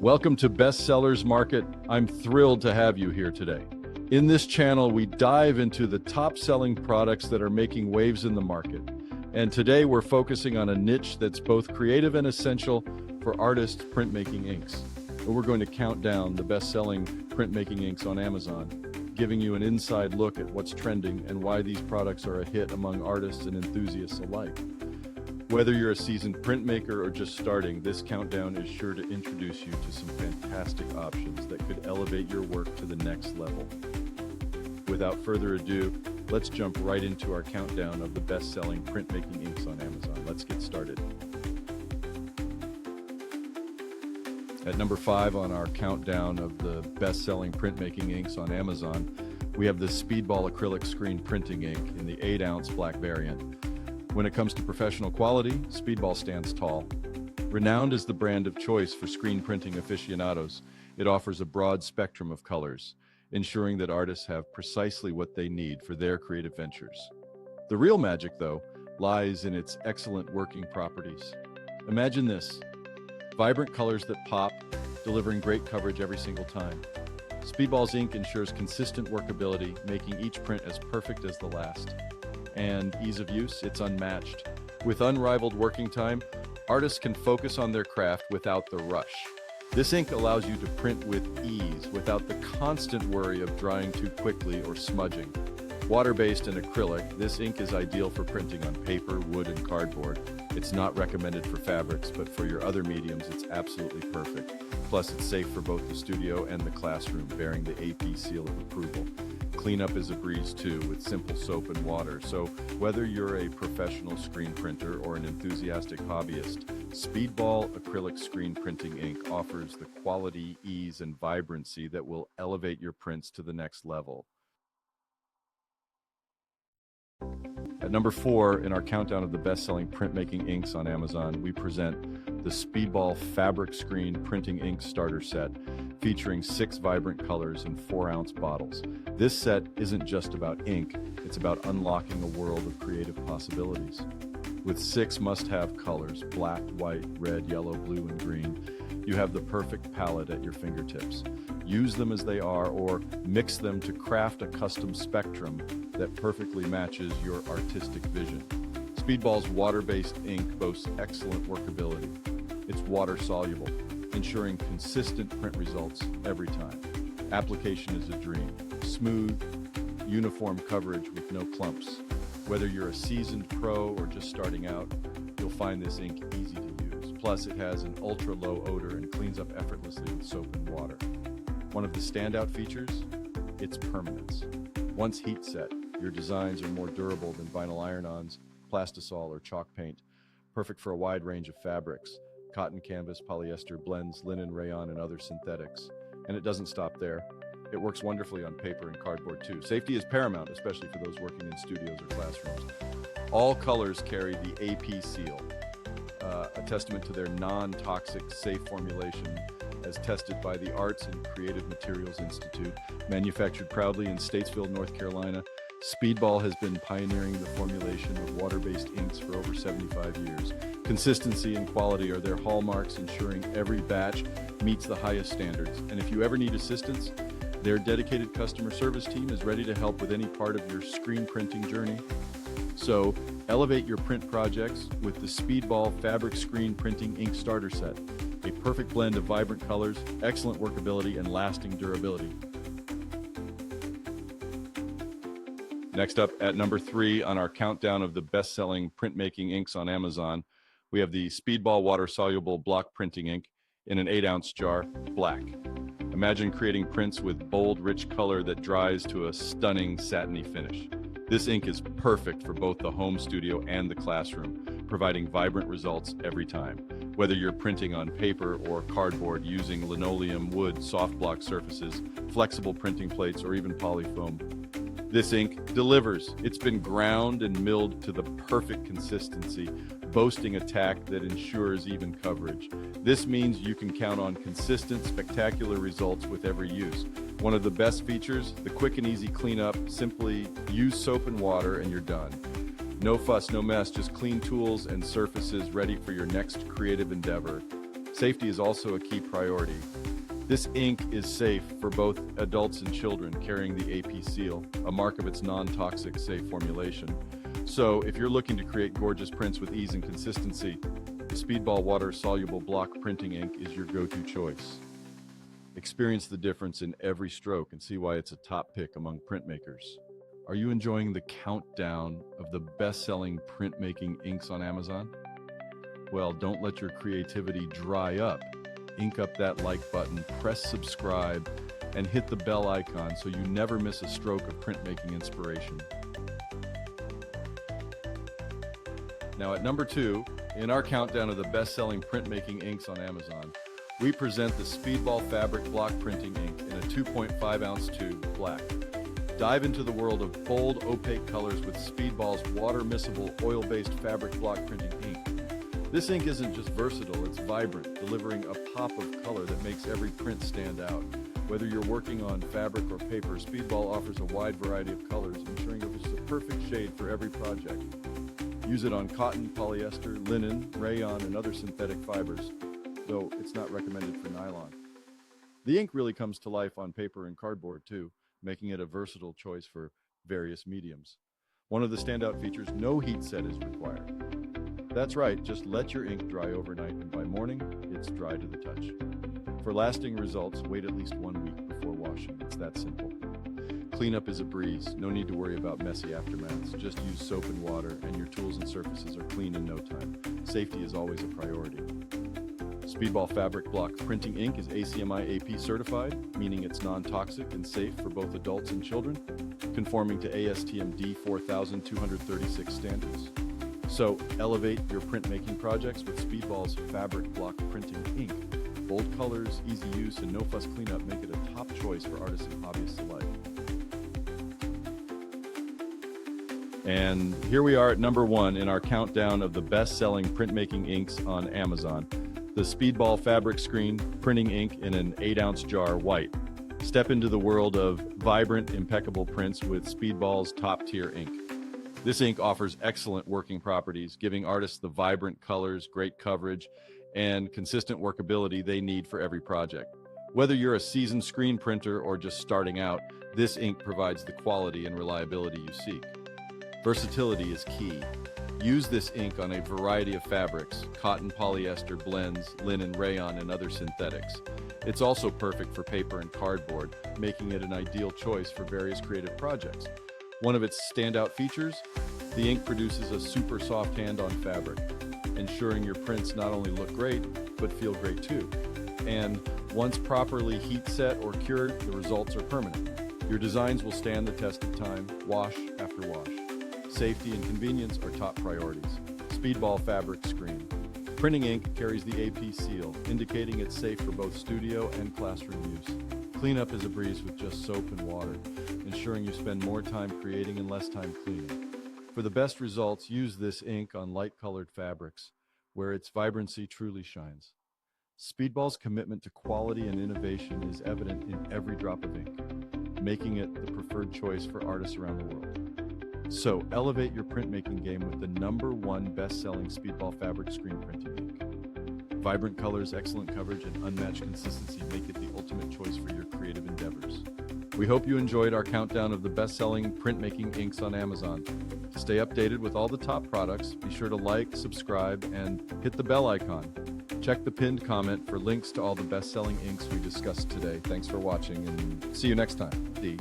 Welcome to Bestsellers Market. I'm thrilled to have you here today. In this channel, we dive into the top-selling products that are making waves in the market. And today we're focusing on a niche that's both creative and essential for artist printmaking inks. We're going to count down the best-selling printmaking inks on Amazon, giving you an inside look at what's trending and why these products are a hit among artists and enthusiasts alike. Whether you're a seasoned printmaker or just starting, this countdown is sure to introduce you to some fantastic options that could elevate your work to the next level. Without further ado, let's jump right into our countdown of the best-selling printmaking inks on Amazon. Let's get started. At number 5 on our countdown of the best-selling printmaking inks on Amazon, we have the Speedball Acrylic Screen Printing Ink in the 8-ounce black variant. When it comes to professional quality, Speedball stands tall. Renowned as the brand of choice for screen printing aficionados, it offers a broad spectrum of colors, ensuring that artists have precisely what they need for their creative ventures. The real magic, though, lies in its excellent working properties. Imagine this: vibrant colors that pop, delivering great coverage every single time. Speedball's ink ensures consistent workability, making each print as perfect as the last. And ease of use, it's unmatched. With unrivaled working time, artists can focus on their craft without the rush. This ink allows you to print with ease without the constant worry of drying too quickly or smudging. Water-based and acrylic, this ink is ideal for printing on paper, wood, and cardboard. It's not recommended for fabrics, but for your other mediums, it's absolutely perfect. Plus, it's safe for both the studio and the classroom, bearing the AP seal of approval. Cleanup is a breeze too, with simple soap and water. So whether you're a professional screen printer or an enthusiastic hobbyist, Speedball Acrylic Screen Printing Ink offers the quality, ease, and vibrancy that will elevate your prints to the next level. At number 4 in our countdown of the best-selling printmaking inks on Amazon, we present the Speedball Fabric Screen Printing Ink Starter Set, featuring 6 vibrant colors in 4-ounce bottles. This set isn't just about ink, it's about unlocking a world of creative possibilities. With 6 must-have colors, black, white, red, yellow, blue, and green, you have the perfect palette at your fingertips. Use them as they are or mix them to craft a custom spectrum that perfectly matches your artistic vision. Speedball's water-based ink boasts excellent workability. It's water-soluble, ensuring consistent print results every time. Application is a dream. Smooth, uniform coverage with no clumps. Whether you're a seasoned pro or just starting out, you'll find this ink easy to use. Plus, it has an ultra-low odor and cleans up effortlessly with soap and water. One of the standout features? Its permanence. Once heat set, your designs are more durable than vinyl iron-ons, plastisol, or chalk paint. Perfect for a wide range of fabrics: cotton, canvas, polyester, blends, linen, rayon, and other synthetics. And it doesn't stop there. It works wonderfully on paper and cardboard too. Safety is paramount, especially for those working in studios or classrooms. All colors carry the AP seal, a testament to their non-toxic, safe formulation as tested by the Arts and Creative Materials Institute. Manufactured proudly in Statesville, North Carolina, Speedball has been pioneering the formulation of water-based inks for over 75 years. Consistency and quality are their hallmarks, ensuring every batch meets the highest standards. And if you ever need assistance, their dedicated customer service team is ready to help with any part of your screen printing journey. So, elevate your print projects with the Speedball Fabric Screen Printing Ink Starter Set. A perfect blend of vibrant colors, excellent workability, and lasting durability. Next up, at number 3 on our countdown of the best-selling printmaking inks on Amazon, we have the Speedball Water-Soluble Block Printing Ink in an 8-ounce jar, black. Imagine creating prints with bold, rich color that dries to a stunning, satiny finish. This ink is perfect for both the home studio and the classroom, providing vibrant results every time. Whether you're printing on paper or cardboard using linoleum, wood, soft block surfaces, flexible printing plates, or even polyfoam, this ink delivers. It's been ground and milled to the perfect consistency, boasting a tack that ensures even coverage. This means you can count on consistent, spectacular results with every use. One of the best features, the quick and easy cleanup. Simply use soap and water and you're done. No fuss, no mess, just clean tools and surfaces ready for your next creative endeavor. Safety is also a key priority. This ink is safe for both adults and children, carrying the AP seal, a mark of its non-toxic, safe formulation. So if you're looking to create gorgeous prints with ease and consistency, the Speedball Water-Soluble Block Printing Ink is your go-to choice. Experience the difference in every stroke and see why it's a top pick among printmakers. Are you enjoying the countdown of the best-selling printmaking inks on Amazon? Well, don't let your creativity dry up. Ink up that like button, press subscribe, and hit the bell icon so you never miss a stroke of printmaking inspiration. Now at number 2, in our countdown of the best-selling printmaking inks on Amazon, we present the Speedball Fabric Block Printing Ink in a 2.5-ounce tube, black. Dive into the world of bold, opaque colors with Speedball's water-miscible, oil-based fabric block printing ink. This ink isn't just versatile, it's vibrant, delivering a pop of color that makes every print stand out. Whether you're working on fabric or paper, Speedball offers a wide variety of colors, ensuring it is the perfect shade for every project. Use it on cotton, polyester, linen, rayon, and other synthetic fibers, though it's not recommended for nylon. The ink really comes to life on paper and cardboard too, making it a versatile choice for various mediums. One of the standout features, no heat set is required. That's right, just let your ink dry overnight and by morning, it's dry to the touch. For lasting results, wait at least 1 week before washing. It's that simple. Cleanup is a breeze. No need to worry about messy aftermaths. Just use soap and water and your tools and surfaces are clean in no time. Safety is always a priority. Speedball Fabric Block Printing Ink is ACMI AP certified, meaning it's non-toxic and safe for both adults and children, conforming to ASTM D4236 standards. So elevate your printmaking projects with Speedball's Fabric Block Printing Ink. Bold colors, easy use, and no-fuss cleanup make it a top choice for artists and hobbyists alike. And here we are at number 1 in our countdown of the best-selling printmaking inks on Amazon. The Speedball Fabric Screen Printing Ink in an 8-ounce jar, white. Step into the world of vibrant, impeccable prints with Speedball's top-tier ink. This ink offers excellent working properties, giving artists the vibrant colors, great coverage, and consistent workability they need for every project. Whether you're a seasoned screen printer or just starting out, this ink provides the quality and reliability you seek. Versatility is key. Use this ink on a variety of fabrics, cotton, polyester, blends, linen, rayon, and other synthetics. It's also perfect for paper and cardboard, making it an ideal choice for various creative projects. One of its standout features, the ink produces a super soft hand-on fabric, ensuring your prints not only look great, but feel great too. And once properly heat set or cured, the results are permanent. Your designs will stand the test of time, wash after wash. Safety and convenience are top priorities. Speedball Fabric Screen. Printing ink carries the AP seal, indicating it's safe for both studio and classroom use. Cleanup is a breeze with just soap and water, ensuring you spend more time creating and less time cleaning. For the best results, use this ink on light-colored fabrics, where its vibrancy truly shines. Speedball's commitment to quality and innovation is evident in every drop of ink, making it the preferred choice for artists around the world. So elevate your printmaking game with the #1 best-selling Speedball Fabric Screen Printing Ink. Vibrant colors, excellent coverage, and unmatched consistency make it the ultimate choice for your creative endeavors. We hope you enjoyed our countdown of the best-selling printmaking inks on Amazon. To stay updated with all the top products, be sure to like, subscribe, and hit the bell icon. Check the pinned comment for links to all the best-selling inks we discussed today. Thanks for watching, and see you next time. D.